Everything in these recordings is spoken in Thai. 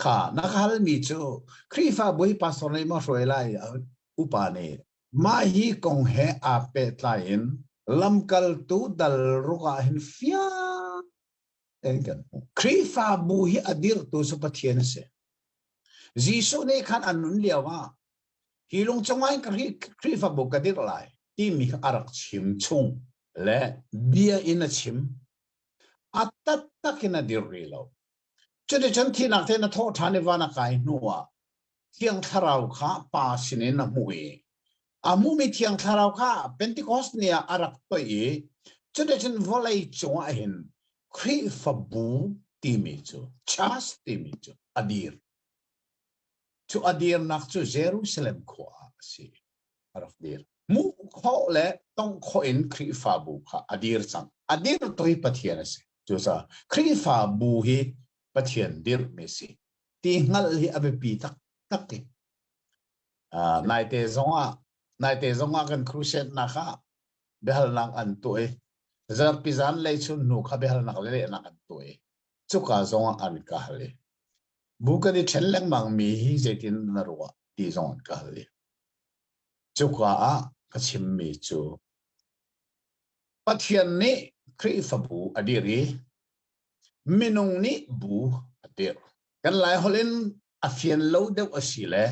ค่ะnakal mi chu krifa boi pasonai ma roilai upane ma hi kong he a pe tlain lamkal tu dal ruka hin fia engan krifa bu hi adir tu su pathian se jisu ne khan anun liawa hilong chongai krifa bu kadir lai ti mi arak chim chung le bia in a chim atat takina dirilo chute chan thi nak the na tho thane wana kai nuwa thiang tharau kha pa sine na mui amu mi thiang tharau kha pentecost nia arak to e chute chan volai chwa hin khri fabu ti mi chu chas ti mi chu adir nak chu Jerusalem kho si araf dir mu kho le tong kho in khri fabu kha adir chang adir toi pathian se chu sa khri fabu hi pathian dir mesi ti ngal hi abepi tak ti naite zonga kan crusade na kha behal nak an toy zar pizan lei chun nu kha behal nak le nak an toy chuka zonga an ka hale buka di thenleng mang mi hi zetin na ruwa ti zong ka hale chuka a kachim mi chu pathian ni khri fabu adiri minung ni bu adir kan lai holen afian lo de asile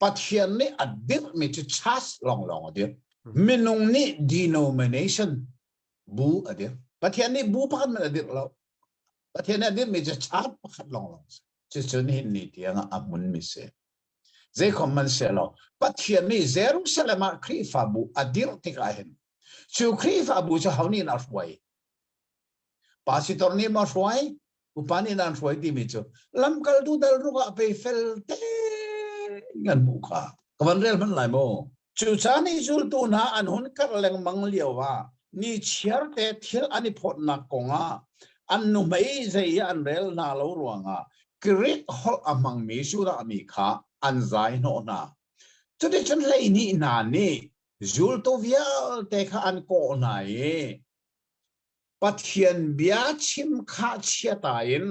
pathian ni adir mi chu chas long adir minung ni denomination bu adir pathian ni bu pakan man adir lo pathian ni adir mi chu chat pakat long chu chun hin ni tianga amun mi se ze common se lo pathian ni Jerusalem khri fa bu adir tikahin chu khri fa bu chu hauni na rwai pasitor ni ma rwai upani nan rwai ti mi chu lamkal tu dal ruka pe fel te ngan bu kha kawan rel man lai mo chu chani zul tu na an hun kar leng mang liawa ni chiar te thil ani phot na konga an nu mai zai an rel na lo ruanga krit hol amang mi sura mi kha an zai no na chu de chen lei ni na ni zul to vial te kha an ko na e pathian bia chim kha chia tain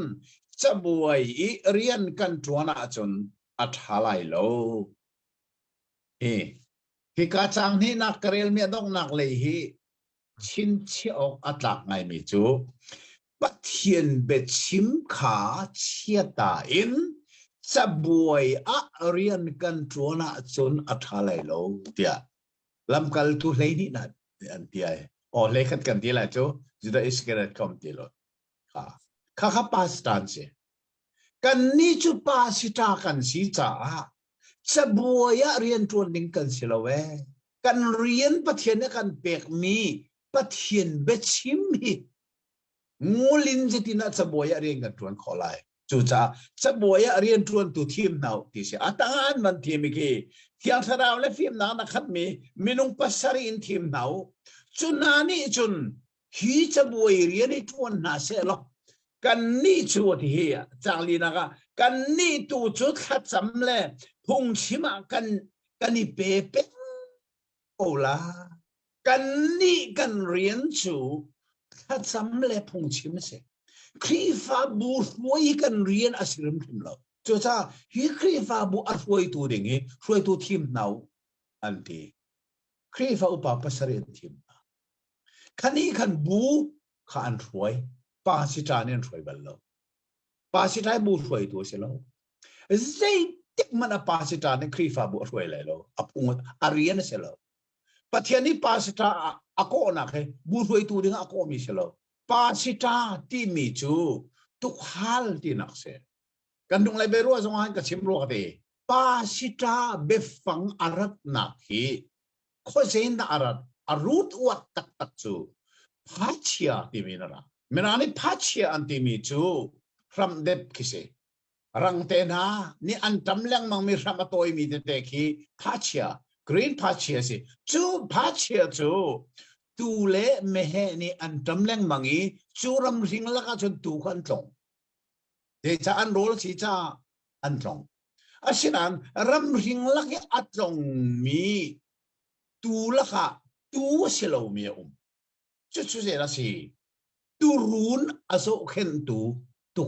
chabuai I rian kan tuana chun athalai lo hi ka chang ni nak karel mi dong nak le hi chin chi ok atlak ngai mi chu pathian be chim kha chia tain chabuai a rian kan tuana chun athalai lo tia lamkal tu leini na an tia o lekhat kan dia la chu juda iskeret kom tilo kha pastan se kan ni chu pasita kan si cha sabuaya rian tuan ning kan silawe kan rian pathian kan pek mi pathian bechim hi ngulin jetina sabuaya rian kan tuan kholai chu cha sabuaya rian tuan tu thim nau ti se atangan man thim ki thiang tharau le phim na na khat mi minung pasari in thim nau chunani chun hi chabuai rian I tuan na se lo kan ni chu ti hi changli na ka kan ni tu chu khat cham le phung chima kan I pe pe ola kan ni kan rian chu khat cham le phung chim se krifa bu foi kan rian asirim thim lo chu cha hi krifa bu a foi tu ding hi foi tu thim nau anti krifa upa pasari thim khani khan bu khan roi pa sita nen roi ballo pa sita bu roi tu se lo zai tik mana pa sita nen krifa bu roi le lo apung arian se lo pathiani pa sita ako na ke bu roi tu ding ako mi se lo pa sita ti mi chu tu hal ti nak se kan dung lai be ro zong han ka chim ro ka te pa sita be fang arat na ki kho zein da arat arut wat tak chu phachia ti minara menani phachia anti mi chu from dep kise rang te na ni antam lang mang mi ramatoi mi te ki phachia green phachia se chu phachia chu tu le mehe ni antam lang mangi churam ring la ka chun tu kan tong de cha an rol chi cha an tong asinan ram ring la ki atong mi tu la ka tu selo mi chu se la si tu run aso khen tu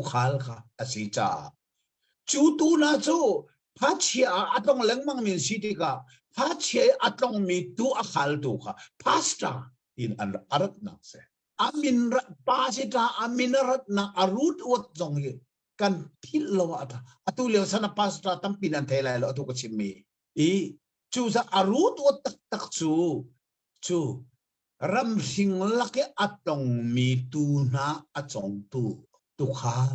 khal kha asi cha จูตูนาจูพาเชียอัตองเล็งมังมินสิติกาพาเชียอัตองมีตูอักลตูค่ะพาสตาอินอันอารัตนักเสอามินปาสิตาอามินรัตนักอารุดวัดจงเยกันทิลโลอัตอตุเลวสนาปาสตาตัมปินันเทลายโลอตุกชิมีอีจูซาอารุดวัดตักจูรัมสิงลักอัตองมีตูนาอจงตูขาว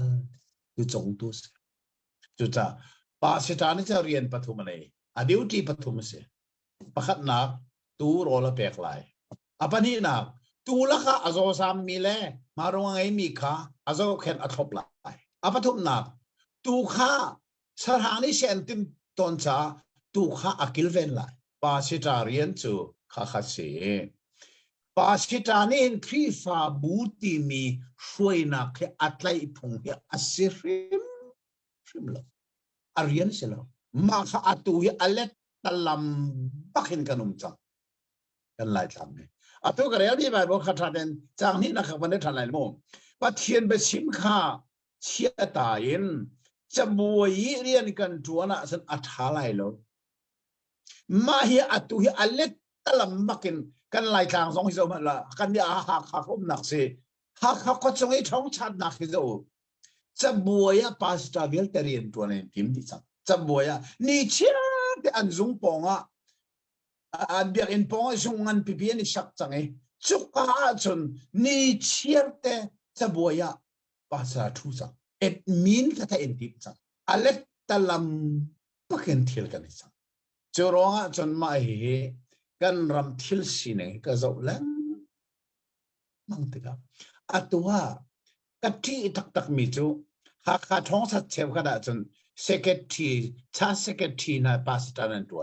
ตูจงตูจูจ้าปาสิตานี่จะเรียนปฐุมเลยอดีวที่ปฐุมเสียประคัดนักตูโรลเปกไลอปนี้นักตูละค่ะอโซซามมีแลมารงไงมีค่ะอโซเข็นอัทบไลอปฐุมนักตูค่ะสถานีเซนติมตอนจ้าตูค่ะอักิลเวนไลปาสิตาเรียนจูค่ะค่ะเสียปาสิตานี่ครีฟาบูติมีช่วยนักอัตไลพงเฮอสิริมลอาเรียนเสร็จแล้วมาข้าอัตุยอเล็ดตะลำบักเห็นกันจังกันหลายทำเนี่ยอัตุกระเรียนที่ไปบอกขัดทันจางนี้นะครับวันนี้ทันหลายโมงว่าเทียนไปชิมข้าเชียตายินจะบวยเรียนกันทัวนะสันอัฐาไหลแล้วมาเฮียอัตุยอเล็ดตะลำบักเห็นกันหลายทางสองที่เรามาละกันยาหักคมหนักสิหักก็จงให้ท้องชัดหนักที่เราจะบวยปาสตาเวลเตเรียนตัวนี้พิมพ์ที่สักจะบวยนี่เชื่อที่อันซุงปองอันเบียกินปองซุงอันพิพินี่ชักจังไงจุกอาจนนี่เชื่อแต่จะบวยภาษาทุสังเอ็ดมินก็จะเอ็นติสังอเล็กตะลำปักเอ็นทิลกันสังจรองจนมาเหกันรำทิลสิเนก็จะเล่นมั่งติครับอัตัวกัที่ตักมีจูหากท้องสัตว์เชฟก็ได้จนเซกทีชาเซกทีน่ะปาสตานันตัว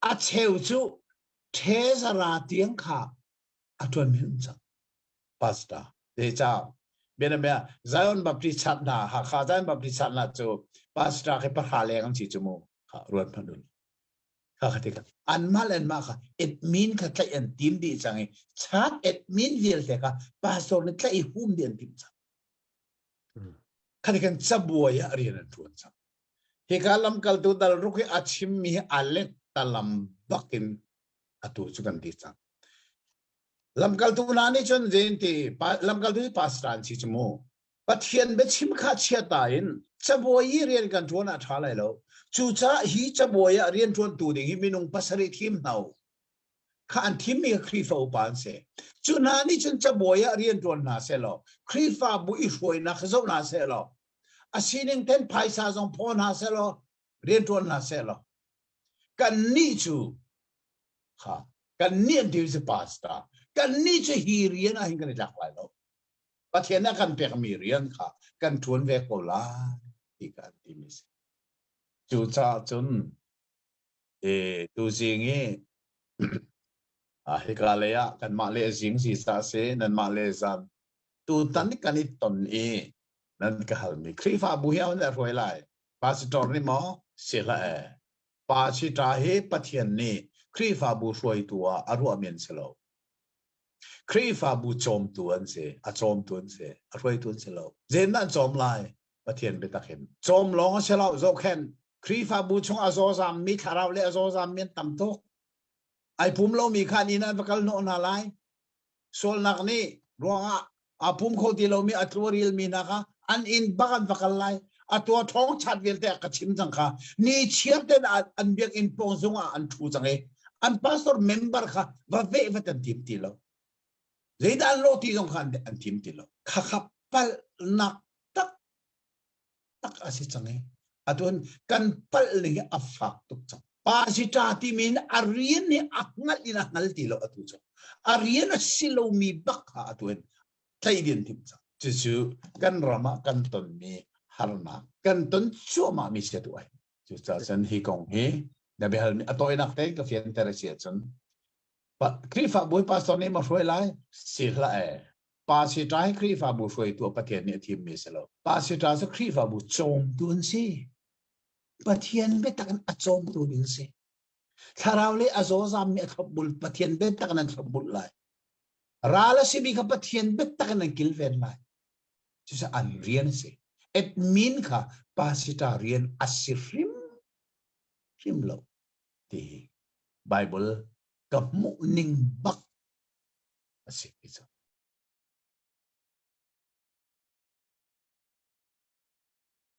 อาเชฟจูเทสราเตียงขาอัตวนมินจังปาสตาเดจ้าเบนเมียไซออนบัพติชัดนาหากไซออนบัพติชัดนาจูปาสตาให้ประหารแรงจีจมูกค่ะรวนพันดุนค่ะที่กันอันมาเล่นมาค่ะเอ็ดมินค่ะใช้อันทีมดีจังไงชัดเอ็ดมินเวียลแต่ค่ะปาสตานี่ใช้หุ่มเดียนทีมจังคันกันจะบวยเรียนทุนจังเฮกาลัมกัลตูดัลรุกอาชิมมีอเล็กตะลัมบักินอตุจุกันดีจังลัมกัลตูนานี่จนเจนตีลัมกัลตูปาสตานชิจโมปัทเฮียนเบชิมขาเชียตาอินจะบวยเรียนกันทุนอัฐาไลแล้วจูจ้าฮีจะบวยเรียนทุนตูดิฮิมินุงปัสริทิมเนาข้าอันทิมมีครีฟาอุปานเสจูนานี่จนจะบวยเรียนทุนนาเสลอครีฟาบุอิฟวยนักเจ้านาเสลออาศินิงเทนไพศาจงพอนาเสลอเรียนทุนนาเสลอกันนี่จูค่ะกันนี่ดิวส์ปาสตากันนี่จะฮีเรียนอะไรกันจากไรแล้วประเทศนั้นกันเปียกมีเรียนค่ะกันทวนเวกโอลาอีกอันที่มีจูจ้าจนดูสิ่งนี้ฮิกาเลียกันมาเลสิงสีสาเซนันมาเลซันตูตันนี่กันนี่ตนนั่นก็ฮัลมีครีฟาบุเฮียวันเดียวรวยไล่ปาสิตอร์นี่มอเสียละปาสิตาเฮปะเทียนนี่ครีฟาบุรวยตัวอารวเมียนเสลครีฟาบุโจมตัวนั่นเสียโจมตัวนั่นเสียรวยตัวนั่นเสลเจนนั่นโจมไล่ปะเทียนไปตะเข็นโจมลองเสลโจมแค่ครีฟาบุชงอาโซซามมีคาราวเลอาโซซามเมียนตั้มโตไอภูมิเรามีคานีนั้นประกันโนนาไลโซลนักนี่รัวอาภูมิโคติเรามีอัตวริลมีนะคะอันอินบักันประกันไลอัตวท้องชัดเวลแต่กระชิมจังค่ะนี่เชียบเดินอันเบียกอินปงซงอันทูจังเออันพาสตอร์เมมเบอร์ค่ะว่าเวฟตันทีมตีเราเรื่องอันโลที่สงคัญอันทีมตีเราข้าขับไปนักตักอาศิจังเออัตวนกันไปเลยอัฟฟักตุกจังปาสิตาที่มีอาเรียนนี่อักงัดอินะงัลตีเราอัตุจังอาเรียนสิเรามีบักค่ะอัตวนใช่เดียนทีมจังจู่ๆกันรามากันตนมีฮาร์นากันตนชัวมามีเสียด้วยจู่ๆฉันฮิกงเฮเดี๋ยวไปหาอัตโอยนักเตะก็เฟียนเตอร์เสียฉันครีฟาบุยปาสตอนนี้มาช่วยไล่สิละปาสิตาให้ครีฟาบุช่วยตัวประเทศเนี่ยทีมมีเสลอปาสิตาจะครีฟาบุโจมตุนสิประเทศเบตักันโจมตุนสิถ้าเราเลยอาโซซามมีขับบุลประเทศเบตักันขับบุลไล่ราลสิบีกับประเทศเบตักันกิลเวนไล่จะอันเรียนสิ admin kha pasitarian asifrim lo ti Bible ka mu ning bak asik iso